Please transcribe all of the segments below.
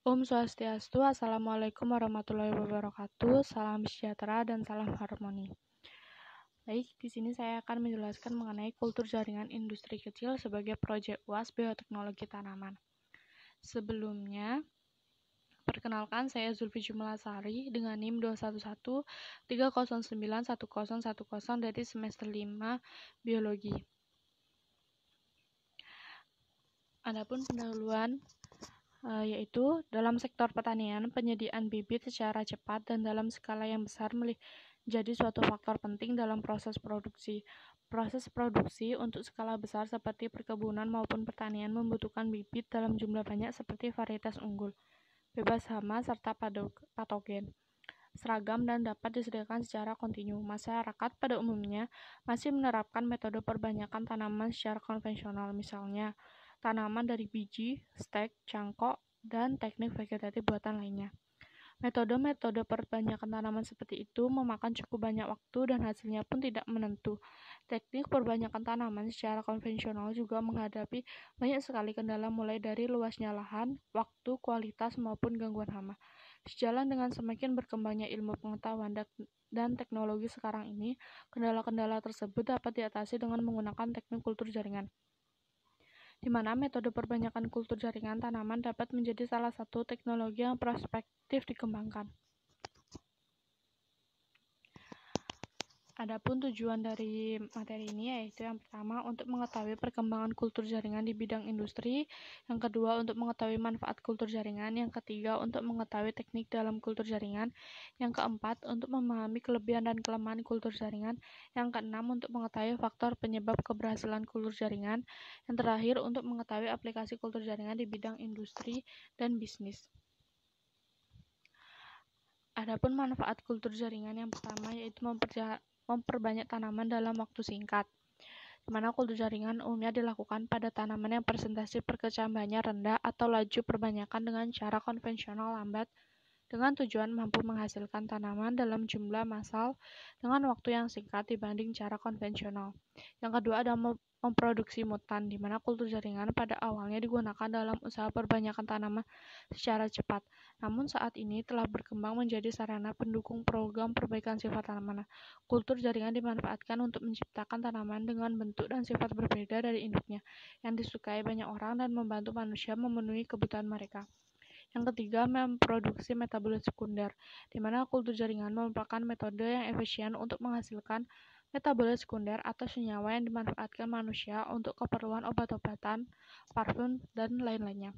Om Swastiastu, Assalamualaikum warahmatullahi wabarakatuh, salam sejahtera dan salam harmoni. Baik, di sini saya akan menjelaskan mengenai kultur jaringan industri kecil sebagai proyek UAS Bioteknologi Tanaman. Sebelumnya, perkenalkan saya Zulfi Jumelasari dengan NIM 21130911010 dari semester 5 Biologi. Adapun pendahuluan yaitu dalam sektor pertanian, penyediaan bibit secara cepat dan dalam skala yang besar menjadi suatu faktor penting dalam proses produksi. Proses produksi untuk skala besar seperti perkebunan maupun pertanian membutuhkan bibit dalam jumlah banyak seperti varietas unggul, bebas hama, serta patogen, seragam dan dapat disediakan secara kontinu. Masyarakat pada umumnya masih menerapkan metode perbanyakan tanaman secara konvensional, misalnya tanaman dari biji, stek, cangkok, dan teknik vegetatif buatan lainnya. Metode-metode perbanyakan tanaman seperti itu memakan cukup banyak waktu dan hasilnya pun tidak menentu. Teknik perbanyakan tanaman secara konvensional juga menghadapi banyak sekali kendala mulai dari luasnya lahan, waktu, kualitas, maupun gangguan hama. Sejalan dengan semakin berkembangnya ilmu pengetahuan dan teknologi sekarang ini, kendala-kendala tersebut dapat diatasi dengan menggunakan teknik kultur jaringan, di mana metode perbanyakan kultur jaringan tanaman dapat menjadi salah satu teknologi yang prospektif dikembangkan. Adapun tujuan dari materi ini yaitu yang pertama untuk mengetahui perkembangan kultur jaringan di bidang industri, yang kedua untuk mengetahui manfaat kultur jaringan, yang ketiga untuk mengetahui teknik dalam kultur jaringan, yang keempat untuk memahami kelebihan dan kelemahan kultur jaringan, yang keenam untuk mengetahui faktor penyebab keberhasilan kultur jaringan, yang terakhir untuk mengetahui aplikasi kultur jaringan di bidang industri dan bisnis. Adapun manfaat kultur jaringan yang pertama yaitu memperbanyak tanaman dalam waktu singkat, di mana kultur jaringan umumnya dilakukan pada tanaman yang persentase perkecambahannya rendah atau laju perbanyakan dengan cara konvensional lambat, dengan tujuan mampu menghasilkan tanaman dalam jumlah massal dengan waktu yang singkat dibanding cara konvensional. Yang kedua ada memproduksi mutan, di mana kultur jaringan pada awalnya digunakan dalam usaha perbanyakan tanaman secara cepat, namun saat ini telah berkembang menjadi sarana pendukung program perbaikan sifat tanaman. Kultur jaringan dimanfaatkan untuk menciptakan tanaman dengan bentuk dan sifat berbeda dari induknya, yang disukai banyak orang dan membantu manusia memenuhi kebutuhan mereka. Yang ketiga, memproduksi metabolit sekunder, di mana kultur jaringan merupakan metode yang efisien untuk menghasilkan metabolit sekunder atau senyawa yang dimanfaatkan manusia untuk keperluan obat-obatan, parfum, dan lain-lainnya.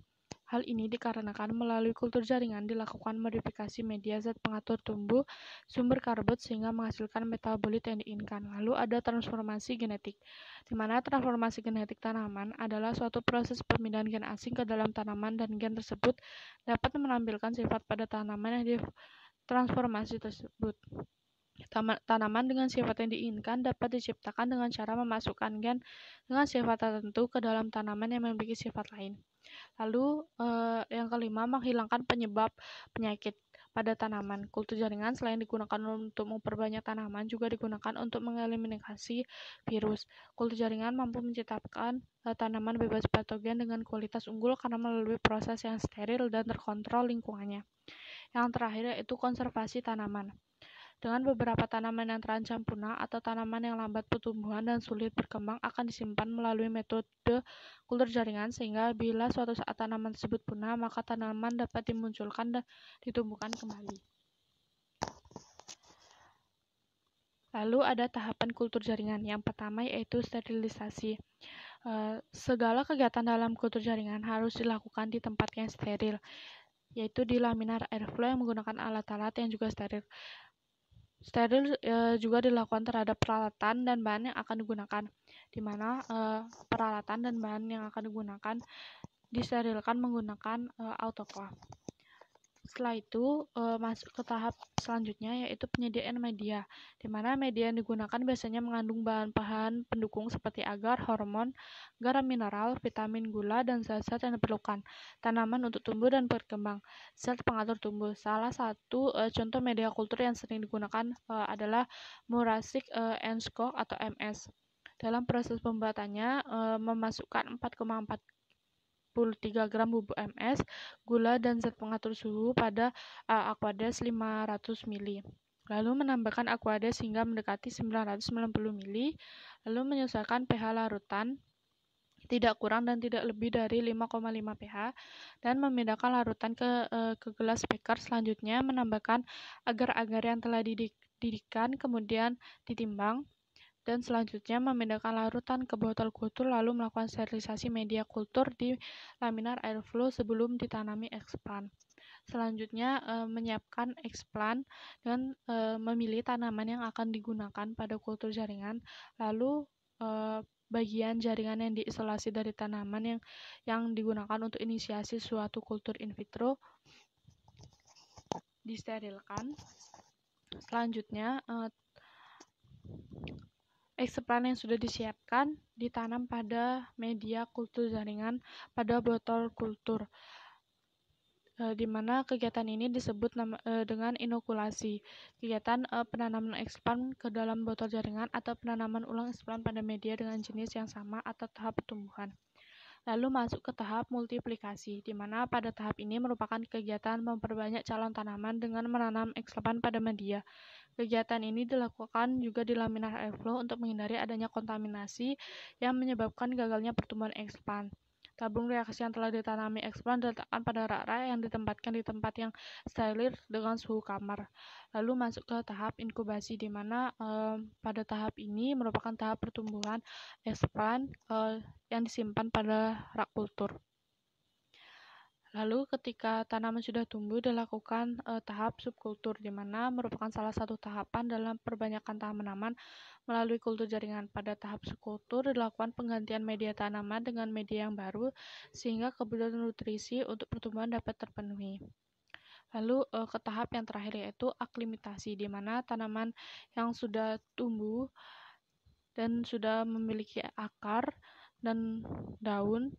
Hal ini dikarenakan melalui kultur jaringan dilakukan modifikasi media zat pengatur tumbuh sumber karbon sehingga menghasilkan metabolit yang diinginkan. Lalu ada transformasi genetik, di mana transformasi genetik tanaman adalah suatu proses pemindahan gen asing ke dalam tanaman dan gen tersebut dapat menampilkan sifat pada tanaman yang ditransformasi tersebut. Tanaman dengan sifat yang diinginkan dapat diciptakan dengan cara memasukkan gen dengan sifat tertentu ke dalam tanaman yang memiliki sifat lain. Lalu yang kelima, menghilangkan penyebab penyakit pada tanaman. Kultur jaringan selain digunakan untuk memperbanyak tanaman, juga digunakan untuk mengeliminasi virus. Kultur jaringan mampu menciptakan tanaman bebas patogen dengan kualitas unggul karena melalui proses yang steril dan terkontrol lingkungannya. Yang terakhir yaitu konservasi tanaman. Dengan beberapa tanaman yang terancam punah atau tanaman yang lambat pertumbuhan dan sulit berkembang akan disimpan melalui metode kultur jaringan, sehingga bila suatu saat tanaman tersebut punah, maka tanaman dapat dimunculkan dan ditumbuhkan kembali. Lalu ada tahapan kultur jaringan. Yang pertama yaitu sterilisasi. Segala kegiatan dalam kultur jaringan harus dilakukan di tempat yang steril, yaitu di laminar airflow yang menggunakan alat-alat yang juga steril. Steril juga dilakukan terhadap peralatan dan bahan yang akan digunakan, di mana peralatan dan bahan yang akan digunakan disterilkan menggunakan autoclave. Setelah itu masuk ke tahap selanjutnya yaitu penyediaan media, di mana media yang digunakan biasanya mengandung bahan-bahan pendukung seperti agar, hormon, garam mineral, vitamin, gula, dan zat-zat yang diperlukan tanaman untuk tumbuh dan berkembang. Zat pengatur tumbuh. Salah satu contoh media kultur yang sering digunakan adalah Muracik Enskog atau MS. Dalam proses pembuatannya memasukkan 4,4 43 gram bubuk MS, gula, dan zat pengatur suhu pada Aquades 500 ml. Lalu menambahkan Aquades hingga mendekati 990 ml, lalu menyesuaikan pH larutan tidak kurang dan tidak lebih dari 5,5 pH, dan memindahkan larutan ke gelas beker. Selanjutnya menambahkan agar-agar yang telah dididihkan, kemudian ditimbang, dan selanjutnya memindahkan larutan ke botol kultur, lalu melakukan sterilisasi media kultur di laminar airflow sebelum ditanami explant. Selanjutnya menyiapkan explant dengan memilih tanaman yang akan digunakan pada kultur jaringan, lalu bagian jaringan yang diisolasi dari tanaman yang digunakan untuk inisiasi suatu kultur in vitro disterilkan. Selanjutnya explant yang sudah disiapkan ditanam pada media kultur jaringan pada botol kultur, di mana kegiatan ini disebut dengan inokulasi. Kegiatan penanaman explant ke dalam botol jaringan atau penanaman ulang explant pada media dengan jenis yang sama atau tahap pertumbuhan. Lalu masuk ke tahap multiplikasi, di mana pada tahap ini merupakan kegiatan memperbanyak calon tanaman dengan menanam explant pada media. Kegiatan ini dilakukan juga di laminar airflow untuk menghindari adanya kontaminasi yang menyebabkan gagalnya pertumbuhan explant. Tabung reaksi yang telah ditanami explant diletakkan pada rak-rak yang ditempatkan di tempat yang steril dengan suhu kamar. Lalu masuk ke tahap inkubasi, di mana pada tahap ini merupakan tahap pertumbuhan explant yang disimpan pada rak kultur. Lalu ketika tanaman sudah tumbuh dilakukan tahap subkultur, di mana merupakan salah satu tahapan dalam perbanyakan tanaman melalui kultur jaringan. Pada tahap subkultur dilakukan penggantian media tanaman dengan media yang baru sehingga kebutuhan nutrisi untuk pertumbuhan dapat terpenuhi. Lalu ke tahap yang terakhir yaitu aklimatasi, di mana tanaman yang sudah tumbuh dan sudah memiliki akar dan daun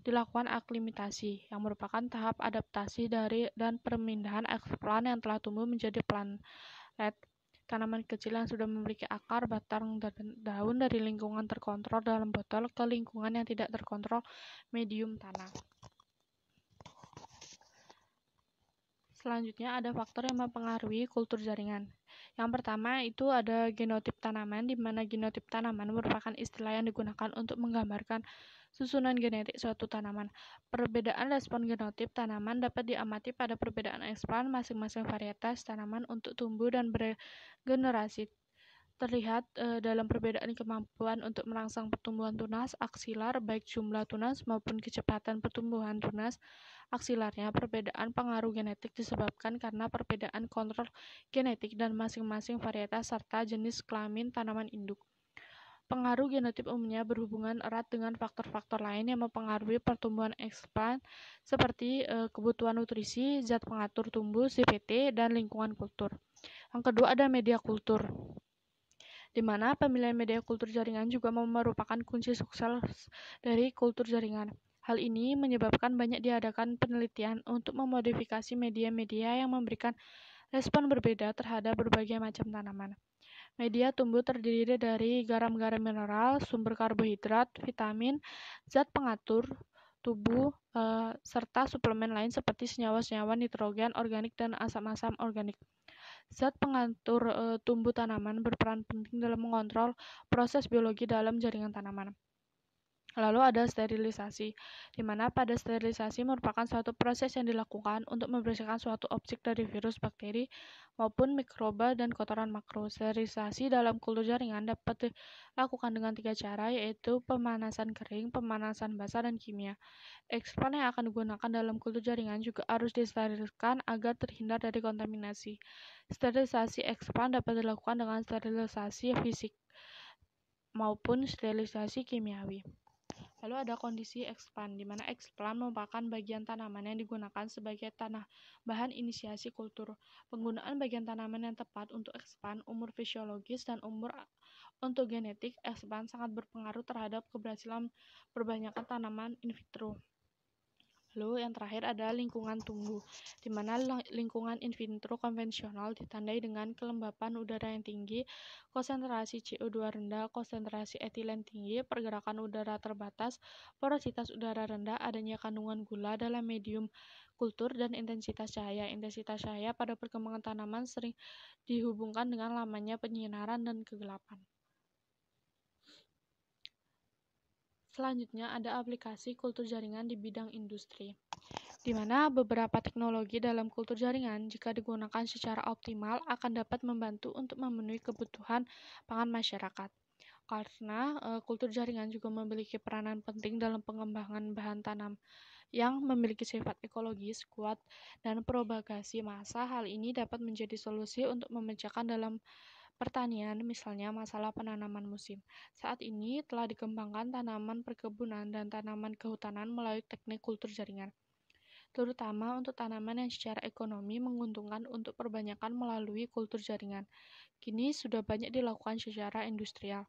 dilakukan aklimatasi, yang merupakan tahap adaptasi dan permindahan explant yang telah tumbuh menjadi plantlet, tanaman kecil yang sudah memiliki akar, batang, dan daun dari lingkungan terkontrol dalam botol ke lingkungan yang tidak terkontrol medium tanah. Selanjutnya ada faktor yang mempengaruhi kultur jaringan. Yang pertama itu ada genotip tanaman, di mana genotip tanaman merupakan istilah yang digunakan untuk menggambarkan susunan genetik suatu tanaman. Perbedaan respon genotip tanaman dapat diamati pada perbedaan explant masing-masing varietas tanaman untuk tumbuh dan beregenerasi. Terlihat dalam perbedaan kemampuan untuk merangsang pertumbuhan tunas aksilar, baik jumlah tunas maupun kecepatan pertumbuhan tunas aksilarnya. Perbedaan pengaruh genetik disebabkan karena perbedaan kontrol genetik dan masing-masing varietas serta jenis kelamin tanaman induk. Pengaruh genotip umumnya berhubungan erat dengan faktor-faktor lain yang mempengaruhi pertumbuhan explant seperti kebutuhan nutrisi, zat pengatur tumbuh, CPT, dan lingkungan kultur. Yang kedua ada media kultur, di mana pemilihan media kultur jaringan juga merupakan kunci sukses dari kultur jaringan. Hal ini menyebabkan banyak diadakan penelitian untuk memodifikasi media-media yang memberikan respon berbeda terhadap berbagai macam tanaman. Media tumbuh terdiri dari garam-garam mineral, sumber karbohidrat, vitamin, zat pengatur tubuh, serta suplemen lain seperti senyawa-senyawa nitrogen organik dan asam-asam organik. Zat pengatur tumbuh tanaman berperan penting dalam mengontrol proses biologi dalam jaringan tanaman. Lalu ada sterilisasi, di mana pada sterilisasi merupakan suatu proses yang dilakukan untuk membersihkan suatu objek dari virus, bakteri, maupun mikroba dan kotoran makro. Sterilisasi dalam kultur jaringan dapat dilakukan dengan 3 cara, yaitu pemanasan kering, pemanasan basah, dan kimia. Explant yang akan digunakan dalam kultur jaringan juga harus disterilkan agar terhindar dari kontaminasi. Sterilisasi explant dapat dilakukan dengan sterilisasi fisik maupun sterilisasi kimiawi. Lalu ada kondisi explant, di mana explant merupakan bagian tanaman yang digunakan sebagai bahan inisiasi kultur. Penggunaan bagian tanaman yang tepat untuk explant, umur fisiologis, dan umur untuk genetik explant sangat berpengaruh terhadap keberhasilan perbanyakan tanaman in vitro. Lalu yang terakhir adalah lingkungan tumbuh, di mana lingkungan in vitro konvensional ditandai dengan kelembapan udara yang tinggi, konsentrasi CO2 rendah, konsentrasi etilen tinggi, pergerakan udara terbatas, porositas udara rendah, adanya kandungan gula dalam medium kultur, dan intensitas cahaya. Intensitas cahaya pada perkembangan tanaman sering dihubungkan dengan lamanya penyinaran dan kegelapan. Selanjutnya ada aplikasi kultur jaringan di bidang industri, di mana beberapa teknologi dalam kultur jaringan jika digunakan secara optimal akan dapat membantu untuk memenuhi kebutuhan pangan masyarakat. Karena kultur jaringan juga memiliki peranan penting dalam pengembangan bahan tanam yang memiliki sifat ekologis kuat dan propagasi massa. Hal ini dapat menjadi solusi untuk memecahkan dalam pertanian, misalnya masalah penanaman musim. Saat ini telah dikembangkan tanaman perkebunan dan tanaman kehutanan melalui teknik kultur jaringan, terutama untuk tanaman yang secara ekonomi menguntungkan untuk perbanyakan melalui kultur jaringan. Kini sudah banyak dilakukan secara industrial.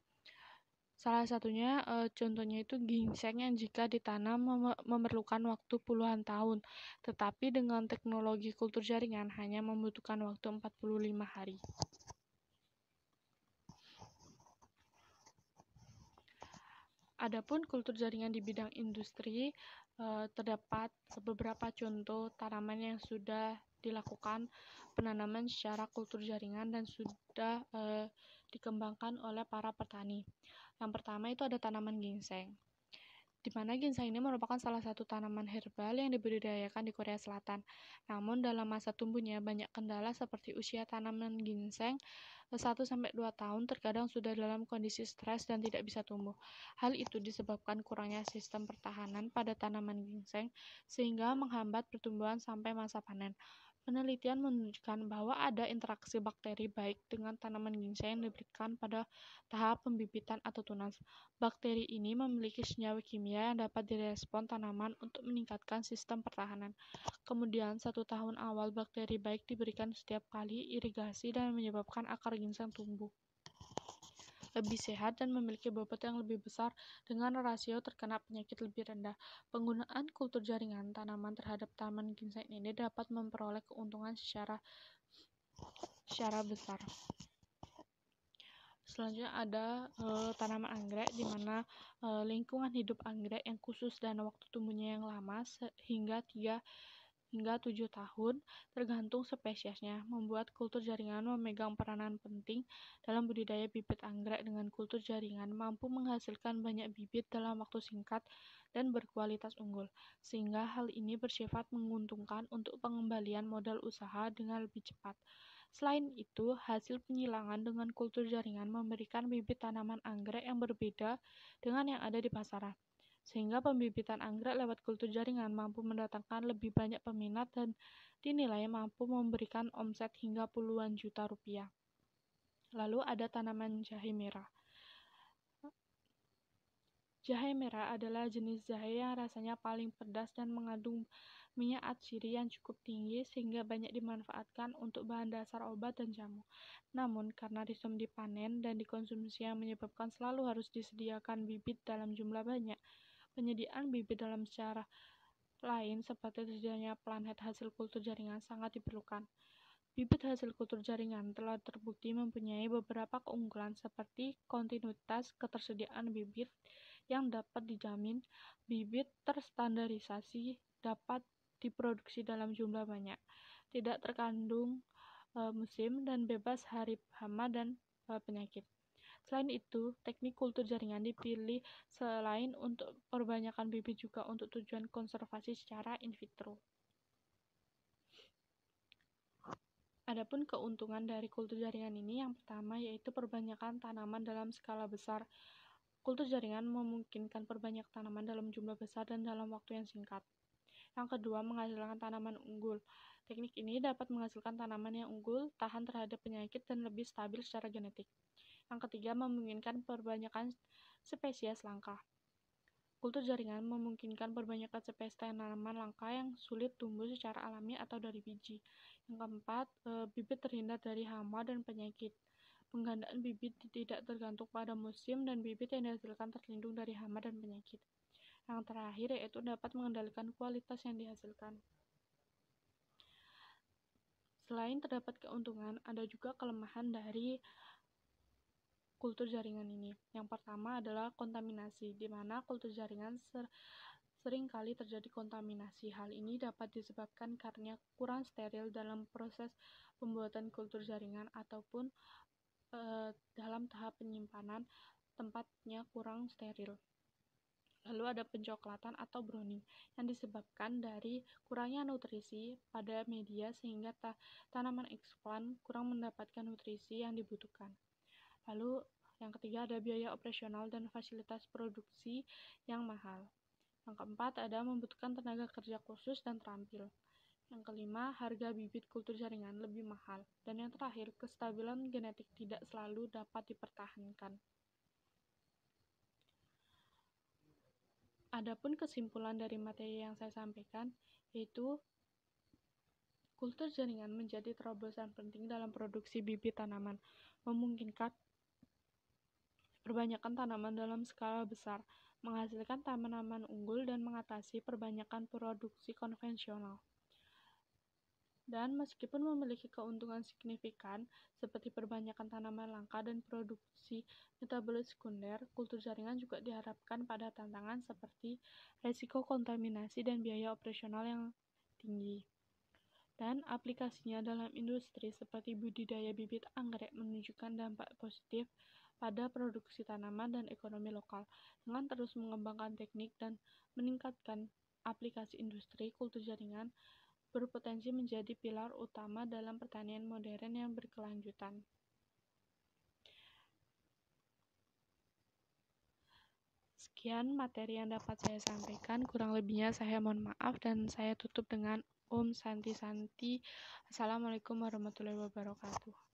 Salah satunya contohnya itu ginseng yang jika ditanam memerlukan waktu puluhan tahun, tetapi dengan teknologi kultur jaringan hanya membutuhkan waktu 45 hari. Adapun kultur jaringan di bidang industri, terdapat beberapa contoh tanaman yang sudah dilakukan penanaman secara kultur jaringan dan sudah dikembangkan oleh para petani. Yang pertama itu ada tanaman ginseng, di mana ginseng ini merupakan salah satu tanaman herbal yang dibudidayakan di Korea Selatan. Namun dalam masa tumbuhnya banyak kendala seperti usia tanaman ginseng 1-2 tahun terkadang sudah dalam kondisi stres dan tidak bisa tumbuh. Hal itu disebabkan kurangnya sistem pertahanan pada tanaman ginseng sehingga menghambat pertumbuhan sampai masa panen. Penelitian menunjukkan bahwa ada interaksi bakteri baik dengan tanaman ginseng yang diberikan pada tahap pembibitan atau tunas. Bakteri ini memiliki senyawa kimia yang dapat direspon tanaman untuk meningkatkan sistem pertahanan. Kemudian 1 tahun awal bakteri baik diberikan setiap kali irigasi dan menyebabkan akar ginseng tumbuh lebih sehat dan memiliki bobot yang lebih besar dengan rasio terkena penyakit lebih rendah. Penggunaan kultur jaringan tanaman terhadap tanaman ginseng ini dapat memperoleh keuntungan secara besar. Selanjutnya ada tanaman anggrek, di mana lingkungan hidup anggrek yang khusus dan waktu tumbuhnya yang lama hingga 3 hingga 7 tahun, tergantung spesiesnya, membuat kultur jaringan memegang peranan penting dalam budidaya bibit anggrek. Dengan kultur jaringan mampu menghasilkan banyak bibit dalam waktu singkat dan berkualitas unggul, sehingga hal ini bersifat menguntungkan untuk pengembalian modal usaha dengan lebih cepat. Selain itu, hasil penyilangan dengan kultur jaringan memberikan bibit tanaman anggrek yang berbeda dengan yang ada di pasaran, sehingga pembibitan anggrek lewat kultur jaringan mampu mendatangkan lebih banyak peminat dan dinilai mampu memberikan omset hingga puluhan juta rupiah. Lalu ada tanaman jahe merah. Jahe merah adalah jenis jahe yang rasanya paling pedas dan mengandung minyak atsiri yang cukup tinggi sehingga banyak dimanfaatkan untuk bahan dasar obat dan jamu. Namun karena sistem dipanen dan dikonsumsi yang menyebabkan selalu harus disediakan bibit dalam jumlah banyak, penyediaan bibit dalam secara lain seperti terjadinya planet hasil kultur jaringan sangat diperlukan. Bibit hasil kultur jaringan telah terbukti mempunyai beberapa keunggulan seperti kontinuitas ketersediaan bibit yang dapat dijamin, bibit terstandarisasi, dapat diproduksi dalam jumlah banyak, tidak terkandung musim, dan bebas hari hama dan penyakit. Selain itu, teknik kultur jaringan dipilih selain untuk perbanyakan bibit juga untuk tujuan konservasi secara in vitro. Adapun keuntungan dari kultur jaringan ini, yang pertama yaitu perbanyakan tanaman dalam skala besar. Kultur jaringan memungkinkan perbanyak tanaman dalam jumlah besar dan dalam waktu yang singkat. Yang kedua, menghasilkan tanaman unggul. Teknik ini dapat menghasilkan tanaman yang unggul, tahan terhadap penyakit, dan lebih stabil secara genetik. Yang ketiga, memungkinkan perbanyakan spesies langka. Kultur jaringan memungkinkan perbanyakan spesies tanaman langka yang sulit tumbuh secara alami atau dari biji. Yang keempat, bibit terhindar dari hama dan penyakit. Penggandaan bibit tidak tergantung pada musim dan bibit yang dihasilkan terlindung dari hama dan penyakit. Yang terakhir yaitu dapat mengendalikan kualitas yang dihasilkan. Selain terdapat keuntungan, ada juga kelemahan dari kultur jaringan ini. Yang pertama adalah kontaminasi, di mana kultur jaringan sering kali terjadi kontaminasi. Hal ini dapat disebabkan karena kurang steril dalam proses pembuatan kultur jaringan ataupun dalam tahap penyimpanan tempatnya kurang steril. Lalu ada pencoklatan atau browning yang disebabkan dari kurangnya nutrisi pada media sehingga tanaman eksplan kurang mendapatkan nutrisi yang dibutuhkan. Lalu yang ketiga ada biaya operasional dan fasilitas produksi yang mahal. Yang keempat ada membutuhkan tenaga kerja khusus dan terampil. Yang kelima, harga bibit kultur jaringan lebih mahal. Dan yang terakhir, kestabilan genetik tidak selalu dapat dipertahankan. Adapun kesimpulan dari materi yang saya sampaikan, yaitu kultur jaringan menjadi terobosan penting dalam produksi bibit tanaman, memungkinkan perbanyakan tanaman dalam skala besar, menghasilkan tanaman unggul dan mengatasi perbanyakan produksi konvensional. Dan meskipun memiliki keuntungan signifikan, seperti perbanyakan tanaman langka dan produksi metabolit sekunder, kultur jaringan juga diharapkan pada tantangan seperti resiko kontaminasi dan biaya operasional yang tinggi. Dan aplikasinya dalam industri seperti budidaya bibit anggrek menunjukkan dampak positif pada produksi tanaman dan ekonomi lokal. Dengan terus mengembangkan teknik dan meningkatkan aplikasi industri, kultur jaringan berpotensi menjadi pilar utama dalam pertanian modern yang berkelanjutan. Sekian materi yang dapat saya sampaikan, kurang lebihnya saya mohon maaf dan saya tutup dengan Om Santi Santi. Assalamualaikum warahmatullahi wabarakatuh.